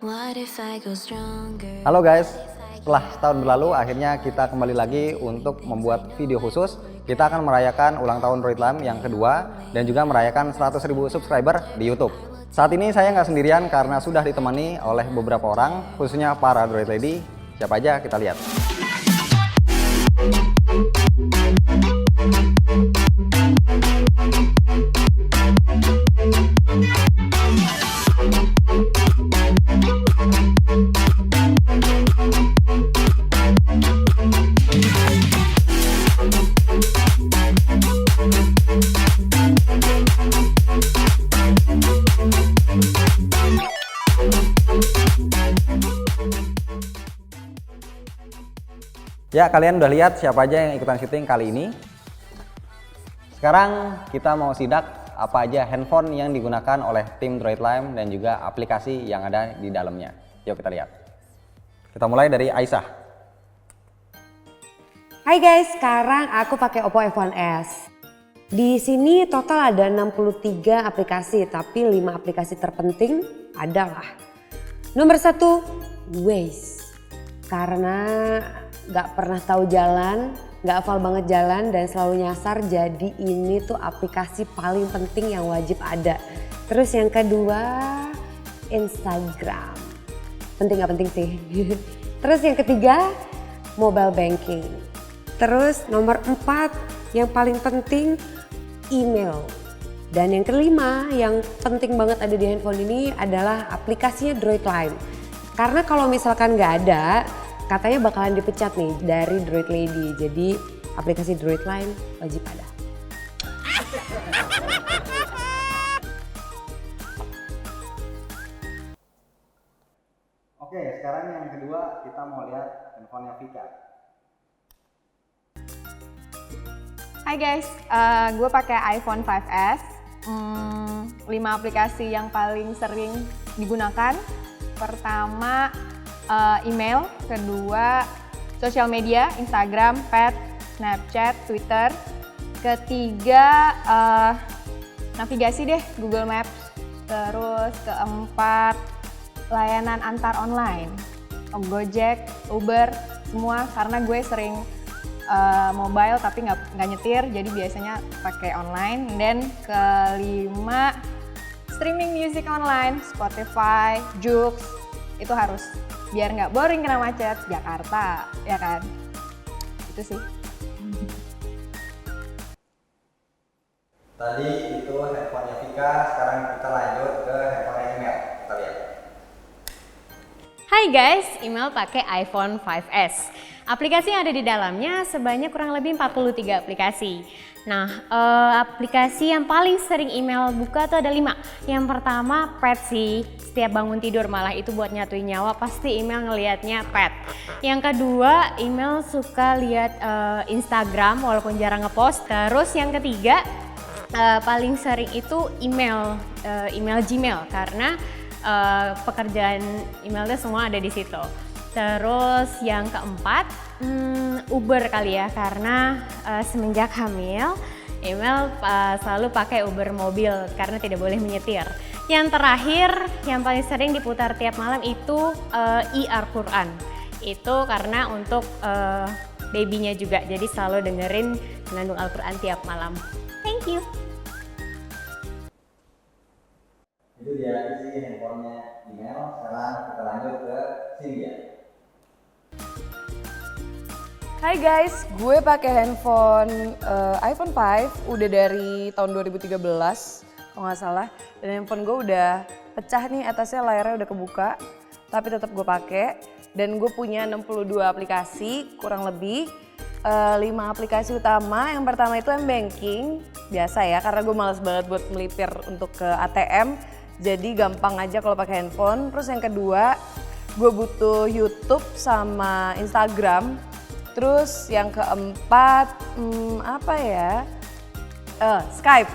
Halo guys, setelah setahun berlalu akhirnya kita kembali lagi untuk membuat video khusus. Kita akan merayakan ulang tahun Droid Lam yang kedua dan juga merayakan 100.000 subscriber di YouTube. Saat ini saya nggak sendirian karena sudah ditemani oleh beberapa orang, khususnya para Droid Lady. Siapa aja kita lihat. Ya, kalian udah lihat siapa aja yang ikutan syuting kali ini. Sekarang kita mau sidak apa aja handphone yang digunakan oleh tim Droid Lam dan juga aplikasi yang ada di dalamnya. Yuk kita lihat. Kita mulai dari Aisyah. Hai guys, sekarang aku pakai Oppo F1s. Di sini total ada 63 aplikasi, tapi 5 aplikasi terpenting adalah nomor 1, Waze. Karena gak pernah tahu jalan, gak hafal banget jalan dan selalu nyasar, jadi ini tuh aplikasi paling penting yang wajib ada. Terus yang kedua, Instagram. Penting gak penting sih. Terus yang ketiga, mobile banking. Terus nomor 4 yang paling penting, email. Dan yang kelima yang penting banget ada di handphone ini adalah aplikasinya Droid Line. Karena kalau misalkan gak ada, katanya bakalan dipecat nih dari Droid Lady. Jadi aplikasi Droid Line wajib ada. Oke, sekarang yang kedua kita mau lihat handphonenya Vika. Hai guys, gue pakai iPhone 5s. 5 aplikasi yang paling sering digunakan. Pertama, email, kedua sosial media, Instagram, Pet, Snapchat, Twitter, ketiga navigasi deh, Google Maps, terus keempat layanan antar online, Gojek, Uber, semua karena gue sering mobile tapi nggak nyetir, jadi biasanya pakai online. Dan kelima, streaming music online, Spotify, Joox, itu harus biar nggak boring kena macet Jakarta, ya kan? Itu sih. Tadi itu handphonenya Vika, sekarang kita lanjut ke handphonenya Email. Kita lihat. Hai guys, Email pakai iPhone 5s. Aplikasi yang ada di dalamnya sebanyak kurang lebih 43 aplikasi. Nah, aplikasi yang paling sering email buka tuh ada 5. Yang pertama Pet sih, setiap bangun tidur malah itu buat nyatuin nyawa pasti email ngelihatnya Pet. Yang kedua, email suka lihat Instagram walaupun jarang ngepost. Terus yang ketiga, paling sering itu email Gmail karena pekerjaan emailnya semua ada di situ. Terus yang keempat, Uber kali ya, karena semenjak hamil, email selalu pakai Uber mobil karena tidak boleh menyetir. Yang terakhir, yang paling sering diputar tiap malam itu Al-Quran. Itu karena untuk babynya juga, jadi selalu dengerin senandung Al-Quran tiap malam. Thank you. Itu dia sih handphonenya Email. Sekarang kita lanjut ke Cynthia. Hai guys, gue pakai handphone iPhone 5 udah dari tahun 2013 kalau nggak salah. Dan handphone gue udah pecah nih, atasnya layarnya udah kebuka, tapi tetap gue pakai. Dan gue punya 62 aplikasi kurang lebih. 5 aplikasi utama. Yang pertama itu M-Banking, biasa ya karena gue males banget buat melipir untuk ke ATM. Jadi gampang aja kalau pakai handphone. Terus yang kedua, gue butuh YouTube sama Instagram. Terus yang keempat, apa ya? Skype.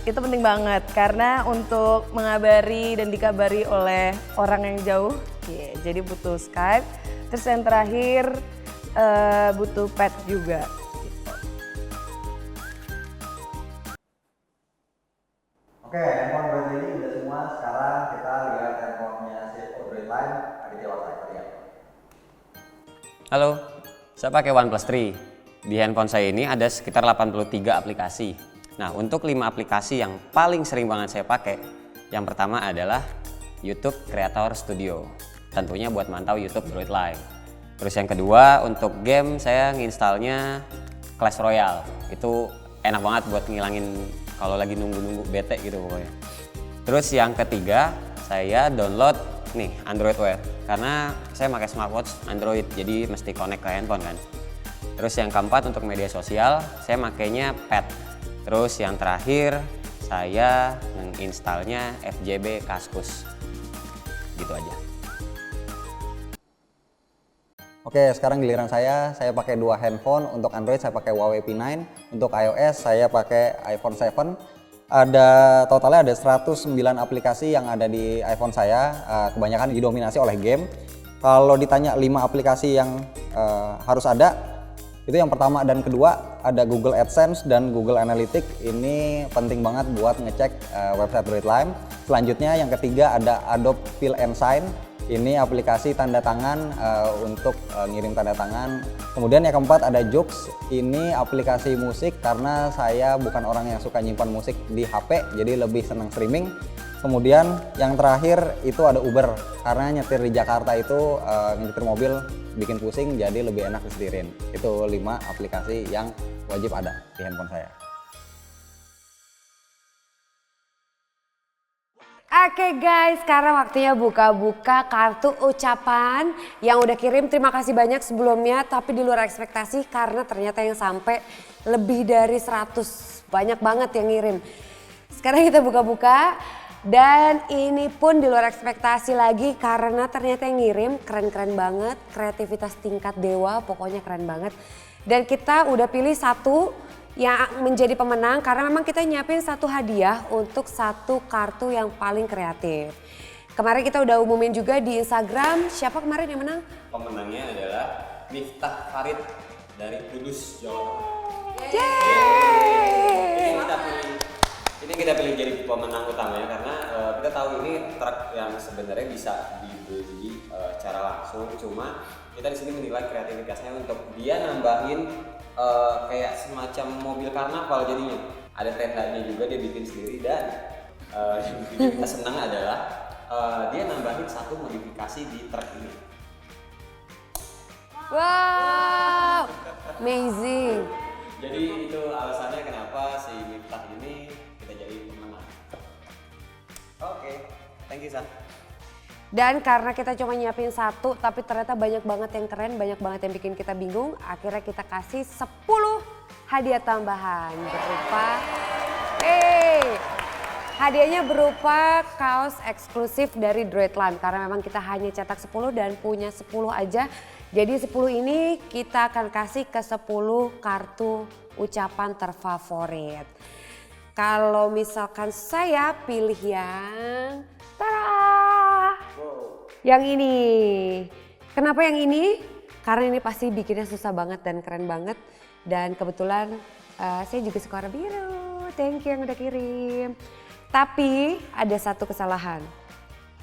Itu penting banget karena untuk mengabari dan dikabari oleh orang yang jauh. Jadi butuh Skype. Terus yang terakhir butuh Pet juga. Oke, handphone Droid Lady udah semua. Sekarang kita lihat handphonenya si Android Line, Aditya Warsaya. Halo, saya pakai OnePlus 3. Di handphone saya ini ada sekitar 83 aplikasi. Nah, untuk 5 aplikasi yang paling sering banget saya pakai, yang pertama adalah YouTube Creator Studio. Tentunya buat mantau YouTube Droid Live. Terus yang kedua, untuk game saya nginstalnya Clash Royale. Itu enak banget buat ngilangin kalau lagi nunggu-nunggu bete gitu pokoknya. Terus yang ketiga, saya download nih Android Wear. Karena saya pakai smartwatch Android, jadi mesti connect ke handphone kan. Terus yang keempat, untuk media sosial, saya makainya Pet. Terus yang terakhir, saya menginstalnya FJB Kaskus. Gitu aja. Oke, sekarang giliran saya pakai 2 handphone. Untuk Android saya pakai Huawei P9, untuk iOS saya pakai iPhone 7. Totalnya ada 109 aplikasi yang ada di iPhone saya, kebanyakan didominasi oleh game. Kalau ditanya 5 aplikasi yang harus ada, itu yang pertama dan kedua ada Google AdSense dan Google Analytics. Ini penting banget buat ngecek website Droid Lime. Selanjutnya yang ketiga ada Adobe Fill and Sign. Ini aplikasi tanda tangan untuk ngirim tanda tangan. Kemudian yang keempat ada Joox. Ini aplikasi musik karena saya bukan orang yang suka nyimpan musik di HP, jadi lebih senang streaming. Kemudian yang terakhir itu ada Uber, karena nyetir di Jakarta itu nyetir mobil bikin pusing, jadi lebih enak disetirin. Itu 5 aplikasi yang wajib ada di handphone saya. Oke guys, sekarang waktunya buka-buka kartu ucapan yang udah kirim. Terima kasih banyak sebelumnya, tapi di luar ekspektasi karena ternyata yang sampai lebih dari 100. Banyak banget yang ngirim. Sekarang kita buka-buka dan ini pun di luar ekspektasi lagi karena ternyata yang ngirim keren-keren banget. Kreativitas tingkat dewa, pokoknya keren banget. Dan kita udah pilih satu yang menjadi pemenang karena memang kita nyiapin satu hadiah untuk satu kartu yang paling kreatif. Kemarin kita udah umumin juga di Instagram, siapa kemarin yang menang? Pemenangnya adalah Miftah Farid dari Kudus, Jawa Tengah. Yeay! Ini kita pilih jadi pemenang utamanya karena kita tahu ini truk yang sebenarnya bisa dibeli secara langsung, cuma kita di sini menilai kreativitasnya untuk dia nambahin kayak semacam mobil karnaval jadinya. Ada tendanya juga dia bikin sendiri dan yang bikin kita senang adalah dia nambahin satu modifikasi di truk ini. Wow, amazing. Jadi itu alasannya kenapa si Miftah ini kita jadi pemenang. Oke, thank you San. Dan karena kita cuma nyiapin satu tapi ternyata banyak banget yang keren, banyak banget yang bikin kita bingung. Akhirnya kita kasih 10 hadiah tambahan berupa hadiahnya berupa kaos eksklusif dari Droid Lime. Karena memang kita hanya cetak 10 dan punya 10 aja. Jadi 10 ini kita akan kasih ke 10 kartu ucapan terfavorit. Kalau misalkan saya pilih yang yang ini. Kenapa yang ini? Karena ini pasti bikinnya susah banget dan keren banget. Dan kebetulan saya juga suka warna biru. Thank you yang udah kirim. Tapi ada satu kesalahan.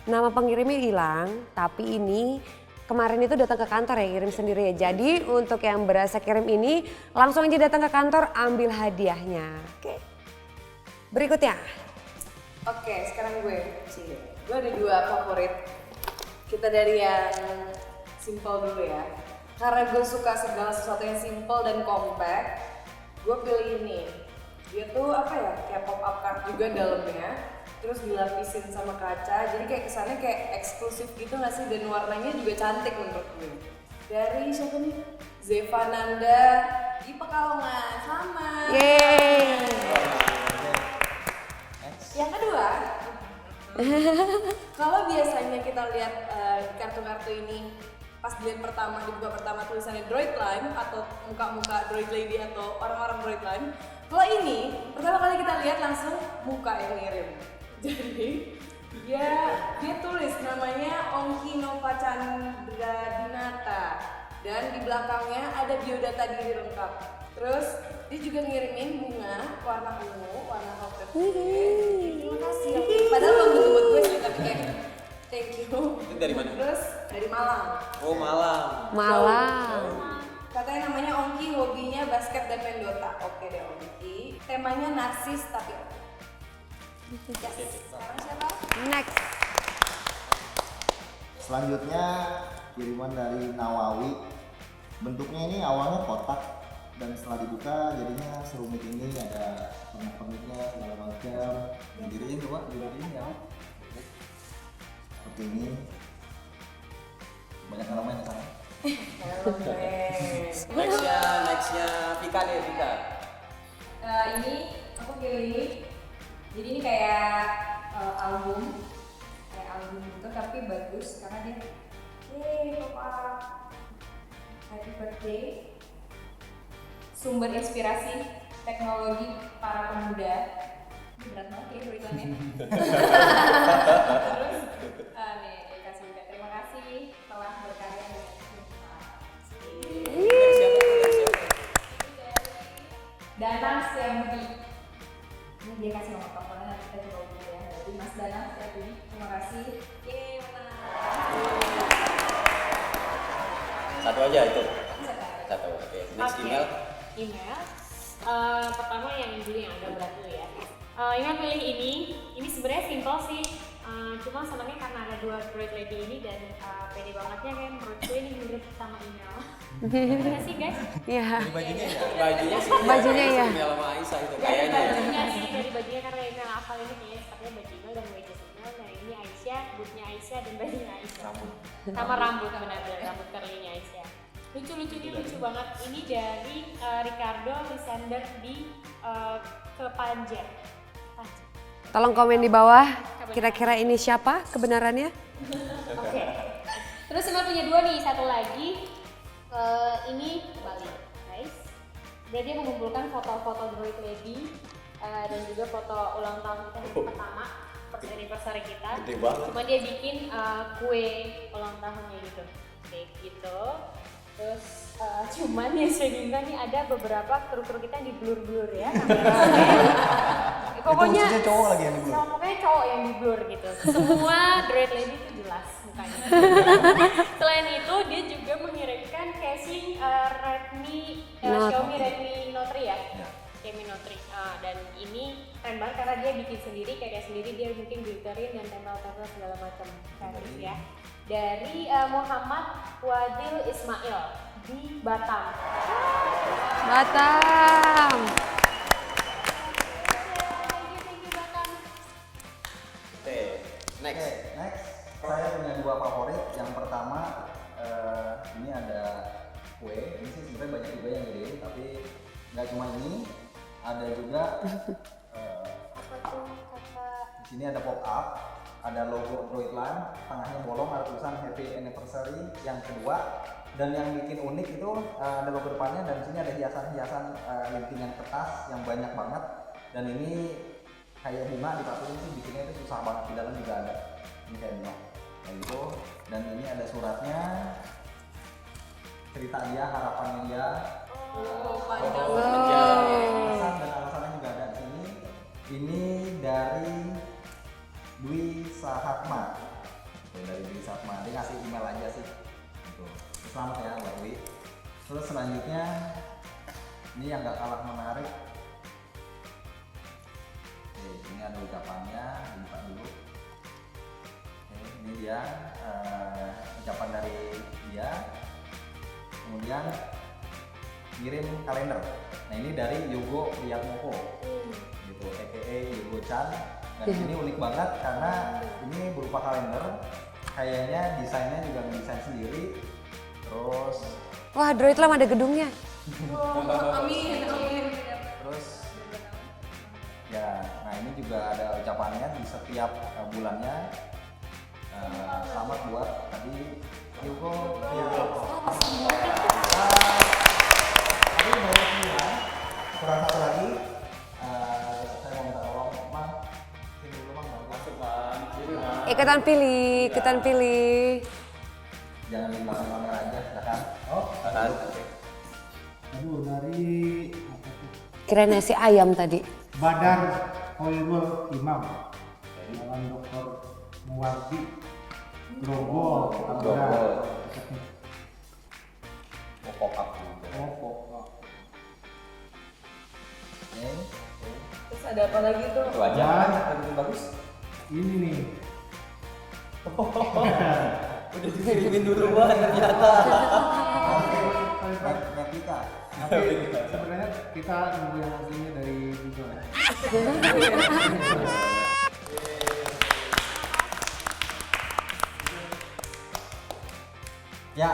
Nama pengirimnya hilang, tapi ini kemarin itu datang ke kantor ya, kirim sendiri ya. Jadi untuk yang berasa kirim ini langsung aja datang ke kantor ambil hadiahnya. Oke. Berikutnya. Oke, sekarang gue. Gue ada 2 favorit. Kita dari yang simple dulu ya. Karena gue suka segala sesuatu yang simple dan compact, gue pilih ini. Dia tuh apa ya, kayak pop up card juga dalamnya. Terus dilapisin sama kaca, jadi kayak kesannya kayak eksklusif gitu gak sih? Dan warnanya juga cantik menurut gue. Dari siapa nih? Zevananda di Pekalongan, sama. Yeay. Yang kedua, kalau biasanya kita lihat kartu-kartu ini pas dilihat pertama, dibuka pertama tulisannya Droid Lime atau muka-muka Droid Lady atau orang-orang Droid Lime. Kalau ini pertama kali kita lihat langsung muka yang ngirim. Jadi dia tulis namanya Ongki Nova Chandra Dinata dan di belakangnya ada biodata diri lengkap. Terus dia juga ngirimin bunga warna ungu, warna coklat. Terima kasih. Padahal belum tentu buat gue sih, tapi kayak Thank you. Itu dari mana? Terus dari Malang. Oh, Malang. Malang. Katanya namanya Ongki, hobinya basket dan main Dota. Oke deh Ongki. Temanya narsis tapi oke. Yes. Sekarang siapa? Next. Selanjutnya kiriman dari Nawawi. Bentuknya ini awalnya kotak dan setelah dibuka jadinya serumit ini, ada pernak-perniknya segala macam. Didiriin coba, didiriin ya. Seperti ini. Banyak elemen di sana. Nextnya Vika deh, Vika. Ini aku pilih ini. Jadi ini kayak album gitu tapi bagus karena dia pop-up. Happy birthday. Sumber inspirasi teknologi para pemuda. Ini berat banget ya tulisannya. Terus nih dikasih juga. Terima kasih telah berkarya dengan kita. Danang Setiabudi. Ini dia kasih nomor teleponnya, nanti kita coba hubungi ya. Jadi Mas Danang Setiabudi, terima kasih. Yeay, menang. Satu aja itu. Bisa. Satu. Oke. Next Oke. email. Email. Pertama yang dulu yang agak berat dulu ya. Email pilih ini sebenarnya simple sih. Cuma senangnya karena ada dua Droid Lady ini dan pede bangetnya kan menurutku ini mirip sama email. Terima kasih guys. Iya. Bajunya ya? Bajunya sih. Bajunya ya. Email sama Aisyah itu Dari kayaknya. bajunya sih, dari bajunya karena email hafal ini kayaknya sepertinya baju email dan wedges email. Nah ini Aisyah, bootnya Aisyah dan bajunya Aisyah. Sama rambut benar-benar rambut curly-nya Aisyah. Lucu-lucu ini lucu banget. Ini dari Ricardo Lysander di Kepanjen. Tolong komen di bawah. Kira-kira ini siapa kebenarannya? Oke. Terus Emma punya dua nih, satu lagi ini Bali, guys. Dia mengumpulkan foto-foto Droid Lady dan juga foto ulang tahun kita yang pertama, first anniversary kita. Gede banget. Cuma dia bikin kue ulang tahunnya gitu, kayak gitu. Terus cuman yang saya minta nih ada beberapa kru-kru kita yang di blur-blur ya. Pokoknya Itu mestinya cowok lagi yang di blur. pokoknya cowok yang di blur gitu. Semua Droid Lady itu jelas mukanya. Selain itu dia juga mengirimkan casing Redmi Xiaomi Redmi Note 3 ya. Xiaomi Note 3. Dan ini keren banget karena dia bikin sendiri, kayak sendiri dia mungkin glitterin dan tempel-tempel segala macam kreatif ya. Dari Muhammad Wadil Ismail di Batam. Batam. Thank you Batam. Oke. Next. Oke, next. Saya punya dua favorit. Yang pertama ini ada kue. Ini sih sebenarnya banyak juga yang gede, tapi nggak cuma ini. Ada juga Apa tuh kakak? di sini ada pop up, ada logo Droidland, tengahnya bolong, ada tulisan Happy Anniversary. Yang kedua, dan yang bikin unik itu ada logo depannya dan di sini ada hiasan-hiasan lintingan kertas yang banyak banget. Dan ini kayak bunga dipatuin sih, bikinnya itu susah banget, di dalam juga ada. Ini kayak bunga kayak gitu. Dan ini ada suratnya, cerita dia, harapannya dia. Alasan dan alasannya juga ada di sini. Ini dari Dwi Sahatma. Dari Dwi Sahatma, dia ngasih email aja sih. Gitu. Selamat ya buat Dwi. Terus selanjutnya ini yang gak kalah menarik. Oke, ini ada ucapannya, dibuka dulu. Oke, ini dia ucapan dari dia. Kemudian ngirim kalender. Nah ini dari Yogo Priyatmoko, gitu, aka Yogo Chan. Dan ini unik banget karena ini berupa kalender. Kayaknya desainnya juga ngedesain sendiri. Terus, Wah, Droidland ada gedungnya. terus, ya, nah ini juga ada ucapannya di setiap bulannya. Selamat buat tadi Yogo Priyatmoko. Tadi banyak bilang, kurang satu lagi. Saya mau minta tolong, Mang. Sini dulu, Mang. Masuk, Mang. Sini, Mang. Ikutan pilih. Jangan di belakang kamera aja, silakan. Oh, Tahan. Aduh, dari apa tuh? Kirain nasi ayam tadi. Badar Holwel Imam lawan Dr. Muwardi. Grobol. Grobol. Oh, pop-up juga. Oh, pop-up. Oke. Terus ada apa lagi tuh? Itu aja. Yang bikin bagus. Ini nih. Udah dikirimin duluan ternyata. Replika. Tapi sebenarnya kita nunggu yang aslinya dari Google. Ya,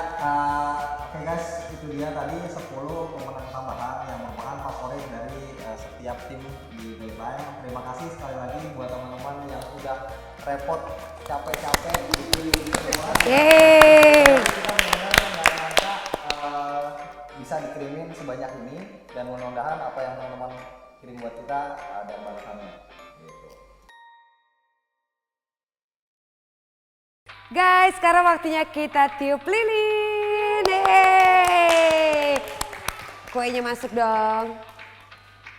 oke guys, itu dia tadi 10 pemenang tambahan yang merupakan favorit dari setiap tim di Daytime. Terima kasih sekali lagi buat teman-teman yang udah repot, capek-capek dipilih semua. Yeay. Kita benar-benar nggak nyangka bisa dikirimin sebanyak ini, dan mudah-mudahan apa yang teman-teman kirim buat kita ada balasannya. Gitu. Guys, sekarang waktunya kita tiup lilin. Yeay. Kuenya masuk dong.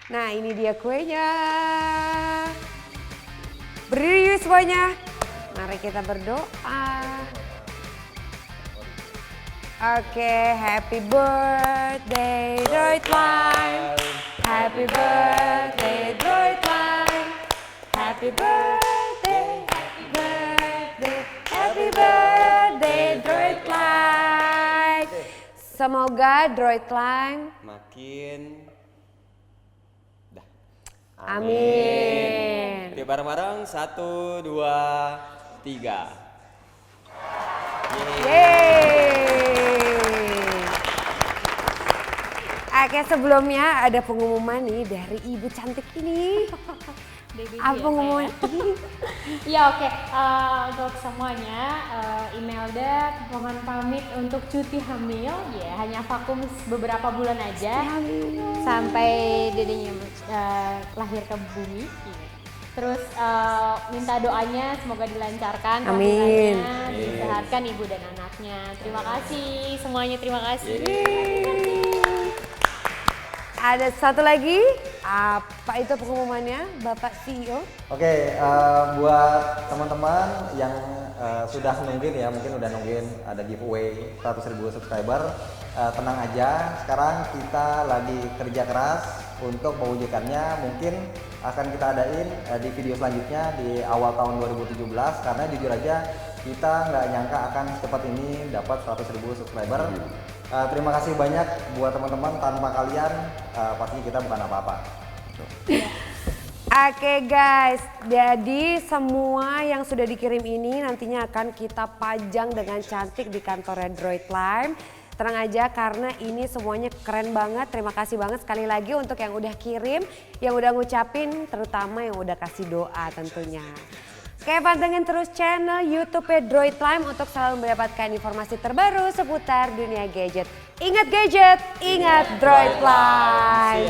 Nah, ini dia kuenya. Berdiri yuk semuanya. Mari kita berdoa. Oke, happy birthday Droidline. Happy birthday Droidline. Happy birthday, happy birthday, happy birthday Droidline. Semoga Droidline Makin dah. amin. Oke, bareng-bareng 1 2 3. Yeay. Oke, sebelumnya ada pengumuman nih dari ibu cantik ini. Apa pengumuman? Ya oke, untuk semuanya Imelda mohon pamit untuk cuti hamil, ya hanya vakum beberapa bulan aja sampai dedenya lahir ke bumi. Terus minta doanya semoga dilancarkan Amin. kehamilannya, disehatkan ibu dan anaknya. Terima kasih semuanya, terima kasih. Ada satu lagi, apa itu pengumumannya Bapak CEO? Oke, buat teman-teman yang sudah nungguin ya, mungkin udah nungguin ada giveaway 100.000 subscriber, tenang aja, sekarang kita lagi kerja keras untuk mewujudkannya. Mungkin akan kita adain di video selanjutnya di awal tahun 2017, karena jujur aja kita nggak nyangka akan secepat ini dapat 100.000 subscriber. Terima kasih banyak buat teman-teman, tanpa kalian pasti kita bukan apa-apa. Oke guys, jadi semua yang sudah dikirim ini nantinya akan kita pajang dengan cantik di kantornya Droidline. Tenang aja karena ini semuanya keren banget. Terima kasih banget sekali lagi untuk yang udah kirim, yang udah ngucapin, terutama yang udah kasih doa tentunya. Oke, pantengin terus channel YouTube Droidline untuk selalu mendapatkan informasi terbaru seputar dunia gadget. Ingat gadget, ingat Droidline.